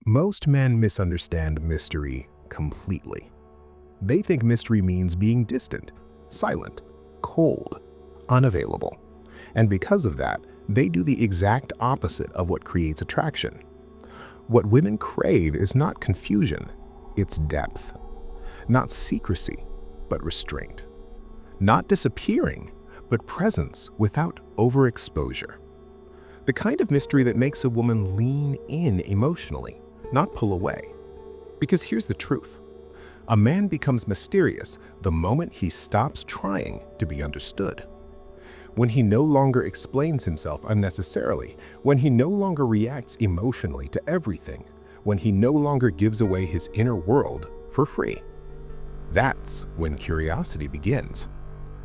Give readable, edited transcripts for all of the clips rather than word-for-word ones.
Most men misunderstand mystery completely. They think mystery means being distant, silent, cold, unavailable. And because of that, they do the exact opposite of what creates attraction. What women crave is not confusion, it's depth. Not secrecy, but restraint. Not disappearing, but presence without overexposure. The kind of mystery that makes a woman lean in emotionally, not pull away. Because here's the truth. A man becomes mysterious the moment he stops trying to be understood. When he no longer explains himself unnecessarily, when he no longer reacts emotionally to everything, when he no longer gives away his inner world for free. That's when curiosity begins.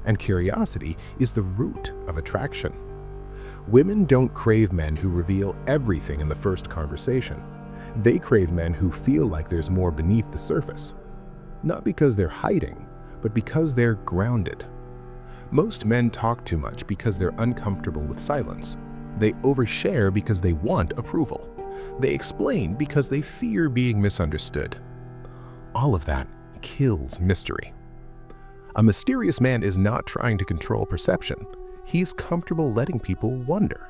And curiosity is the root of attraction. Women don't crave men who reveal everything in the first conversation. They crave men who feel like there's more beneath the surface. Not because they're hiding, but because they're grounded. Most men talk too much because they're uncomfortable with silence. They overshare because they want approval. They explain because they fear being misunderstood. All of that kills mystery. A mysterious man is not trying to control perception. He's comfortable letting people wonder.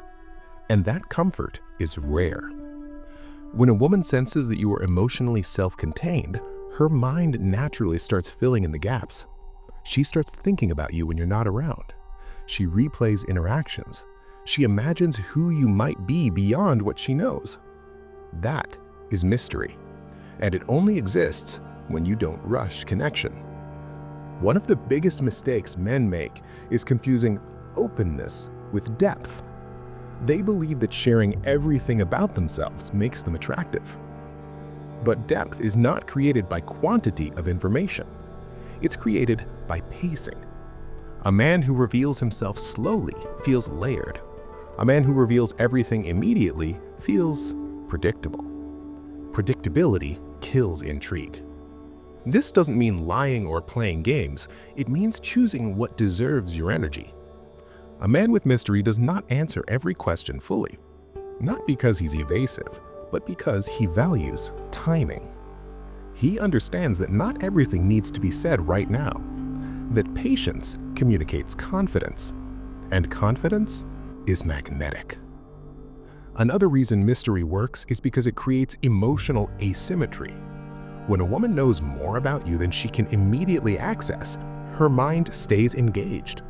And that comfort is rare. When a woman senses that you are emotionally self-contained, her mind naturally starts filling in the gaps. She starts thinking about you when you're not around. She replays interactions. She imagines who you might be beyond what she knows. That is mystery, and it only exists when you don't rush connection. One of the biggest mistakes men make is confusing openness with depth. They believe that sharing everything about themselves makes them attractive. But depth is not created by quantity of information. It's created by pacing. A man who reveals himself slowly feels layered. A man who reveals everything immediately feels predictable. Predictability kills intrigue. This doesn't mean lying or playing games. It means choosing what deserves your energy. A man with mystery does not answer every question fully. Not because he's evasive, but because he values timing. He understands that not everything needs to be said right now, that patience communicates confidence, and confidence is magnetic. Another reason mystery works is because it creates emotional asymmetry. When a woman knows more about you than she can immediately access, her mind stays engaged.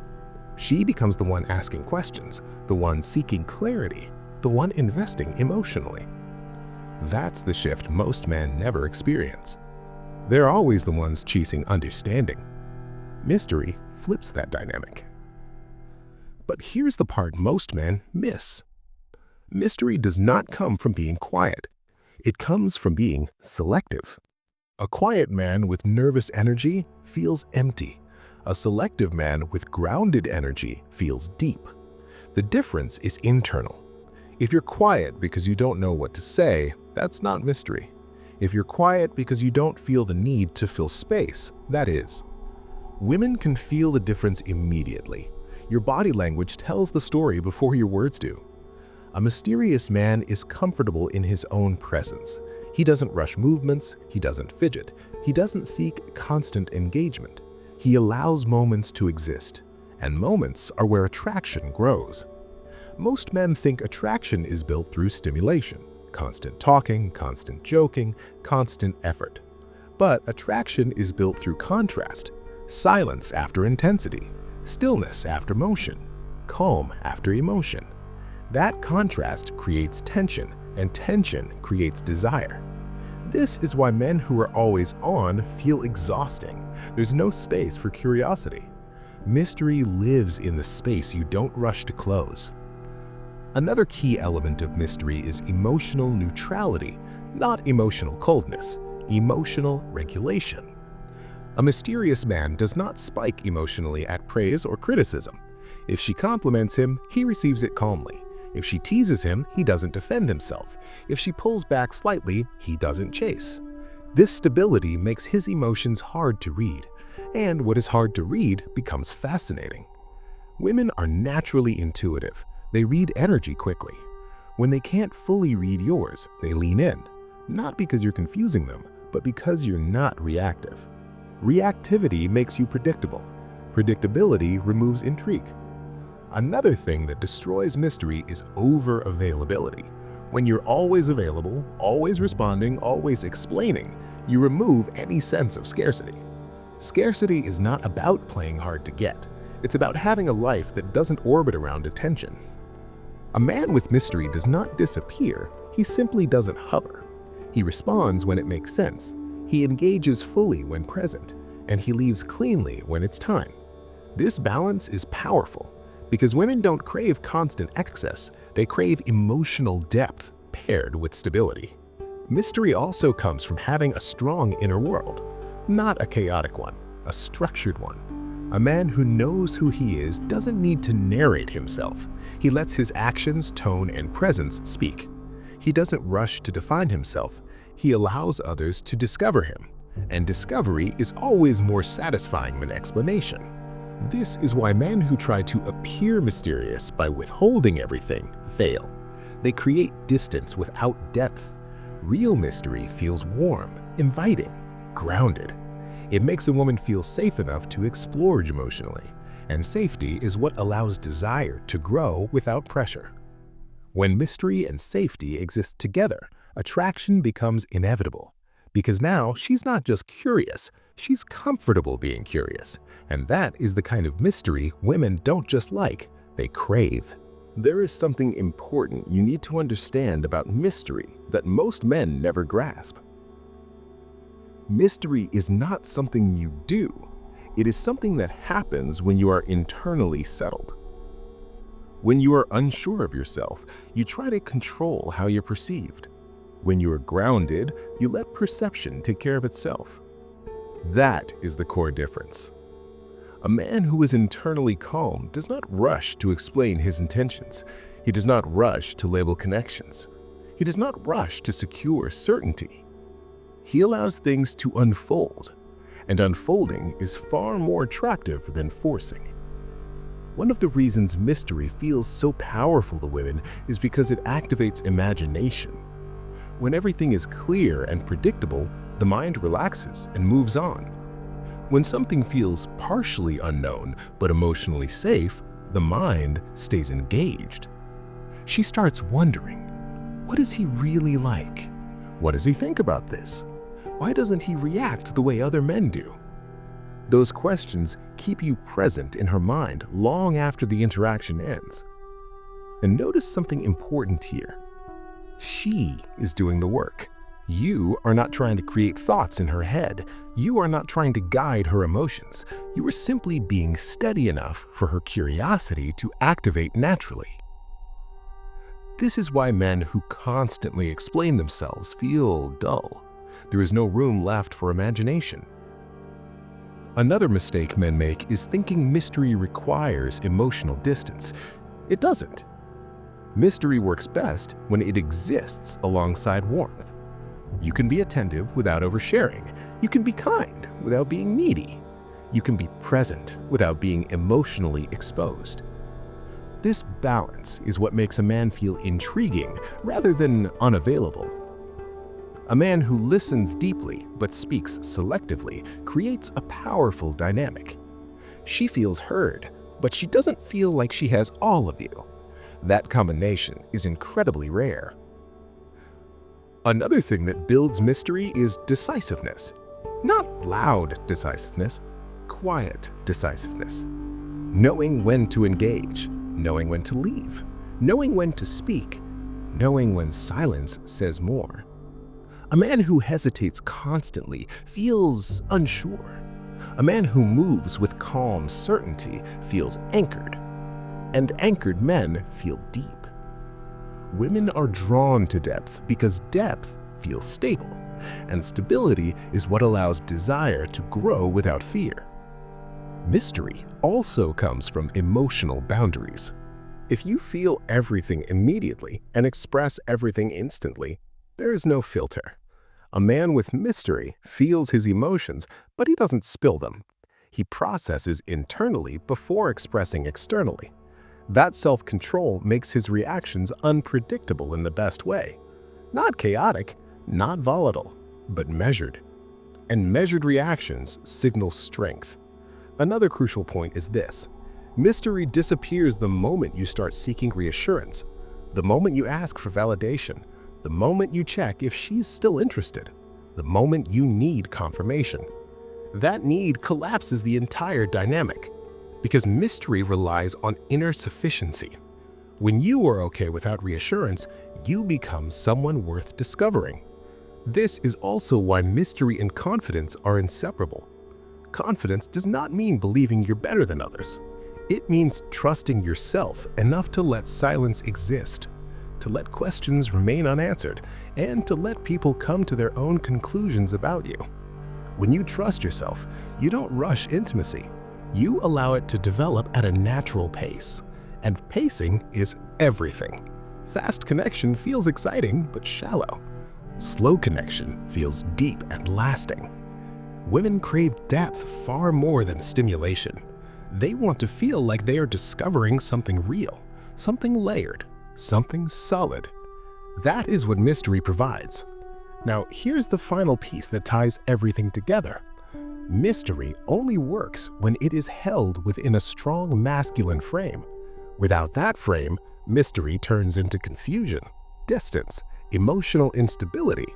She becomes the one asking questions, the one seeking clarity, the one investing emotionally. That's the shift most men never experience. They're always the ones chasing understanding. Mystery flips that dynamic. But here's the part most men miss. Mystery does not come from being quiet. It comes from being selective. A quiet man with nervous energy feels empty. A selective man with grounded energy feels deep. The difference is internal. If you're quiet because you don't know what to say, that's not mystery. If you're quiet because you don't feel the need to fill space, that is. Women can feel the difference immediately. Your body language tells the story before your words do. A mysterious man is comfortable in his own presence. He doesn't rush movements, he doesn't fidget, he doesn't seek constant engagement. He allows moments to exist, and moments are where attraction grows. Most men think attraction is built through stimulation, constant talking, constant joking, constant effort. But attraction is built through contrast, silence after intensity, stillness after motion, calm after emotion. That contrast creates tension, and tension creates desire. This is why men who are always on feel exhausting. There's no space for curiosity. Mystery lives in the space you don't rush to close. Another key element of mystery is emotional neutrality, not emotional coldness, emotional regulation. A mysterious man does not spike emotionally at praise or criticism. If she compliments him, he receives it calmly. If she teases him, he doesn't defend himself. If she pulls back slightly, he doesn't chase. This stability makes his emotions hard to read, and what is hard to read becomes fascinating. Women are naturally intuitive. They read energy quickly. When they can't fully read yours, they lean in. Not because you're confusing them, but because you're not reactive. Reactivity makes you predictable. Predictability removes intrigue. Another thing that destroys mystery is over-availability. When you're always available, always responding, always explaining, you remove any sense of scarcity. Scarcity is not about playing hard to get. It's about having a life that doesn't orbit around attention. A man with mystery does not disappear, he simply doesn't hover. He responds when it makes sense, he engages fully when present, and he leaves cleanly when it's time. This balance is powerful because women don't crave constant excess, they crave emotional depth paired with stability. Mystery also comes from having a strong inner world, not a chaotic one, a structured one. A man who knows who he is doesn't need to narrate himself. He lets his actions, tone, and presence speak. He doesn't rush to define himself. He allows others to discover him. And discovery is always more satisfying than explanation. This is why men who try to appear mysterious by withholding everything fail. They create distance without depth. Real mystery feels warm, inviting, grounded. It makes a woman feel safe enough to explore emotionally, and safety is what allows desire to grow without pressure. When mystery and safety exist together, attraction becomes inevitable. Because now she's not just curious, she's comfortable being curious. And that is the kind of mystery women don't just like, they crave. There is something important you need to understand about mystery that most men never grasp. Mystery is not something you do. It is something that happens when you are internally settled. When you are unsure of yourself, you try to control how you're perceived. When you are grounded, you let perception take care of itself. That is the core difference. A man who is internally calm does not rush to explain his intentions. He does not rush to label connections. He does not rush to secure certainty. He allows things to unfold, and unfolding is far more attractive than forcing. One of the reasons mystery feels so powerful to women is because it activates imagination. When everything is clear and predictable, the mind relaxes and moves on. When something feels partially unknown but emotionally safe, the mind stays engaged. She starts wondering, what is he really like? What does he think about this? Why doesn't he react the way other men do? Those questions keep you present in her mind long after the interaction ends. And notice something important here. She is doing the work. You are not trying to create thoughts in her head. You are not trying to guide her emotions. You are simply being steady enough for her curiosity to activate naturally. This is why men who constantly explain themselves feel dull. There is no room left for imagination. Another mistake men make is thinking mystery requires emotional distance. It doesn't. Mystery works best when it exists alongside warmth. You can be attentive without oversharing. You can be kind without being needy. You can be present without being emotionally exposed. This balance is what makes a man feel intriguing rather than unavailable. A man who listens deeply but speaks selectively creates a powerful dynamic. She feels heard, but she doesn't feel like she has all of you. That combination is incredibly rare. Another thing that builds mystery is decisiveness. Not loud decisiveness, quiet decisiveness. Knowing when to engage, knowing when to leave, knowing when to speak, knowing when silence says more. A man who hesitates constantly feels unsure. A man who moves with calm certainty feels anchored. And anchored men feel deep. Women are drawn to depth because depth feels stable, and stability is what allows desire to grow without fear. Mystery also comes from emotional boundaries. If you feel everything immediately and express everything instantly, there is no filter. A man with mystery feels his emotions, but he doesn't spill them. He processes internally before expressing externally. That self-control makes his reactions unpredictable in the best way. Not chaotic, not volatile, but measured. And measured reactions signal strength. Another crucial point is this: mystery disappears the moment you start seeking reassurance, the moment you ask for validation, the moment you check if she's still interested, the moment you need confirmation. That need collapses the entire dynamic, because mystery relies on inner sufficiency. When you are okay without reassurance, you become someone worth discovering. This is also why mystery and confidence are inseparable. Confidence does not mean believing you're better than others. It means trusting yourself enough to let silence exist, to let questions remain unanswered, and to let people come to their own conclusions about you. When you trust yourself, you don't rush intimacy. You allow it to develop at a natural pace. And pacing is everything. Fast connection feels exciting but shallow. Slow connection feels deep and lasting. Women crave depth far more than stimulation. They want to feel like they are discovering something real, something layered, something solid. That is what mystery provides. Now, here's the final piece that ties everything together. Mystery only works when it is held within a strong masculine frame. Without that frame, mystery turns into confusion, distance, emotional instability.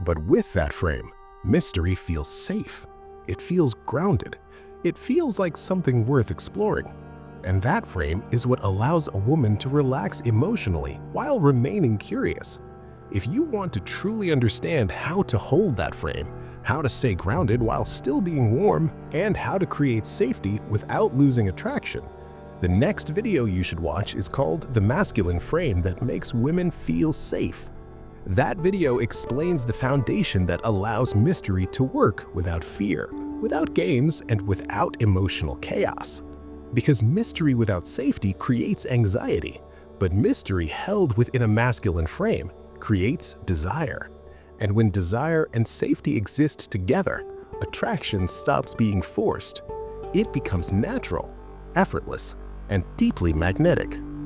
But with that frame, mystery feels safe. It feels grounded. It feels like something worth exploring. And that frame is what allows a woman to relax emotionally while remaining curious. If you want to truly understand how to hold that frame, how to stay grounded while still being warm, and how to create safety without losing attraction, the next video you should watch is called The Masculine Frame That Makes Women Feel Safe. That video explains the foundation that allows mystery to work without fear, without games, and without emotional chaos. Because mystery without safety creates anxiety, but mystery held within a masculine frame creates desire. And when desire and safety exist together, attraction stops being forced. It becomes natural, effortless, and deeply magnetic.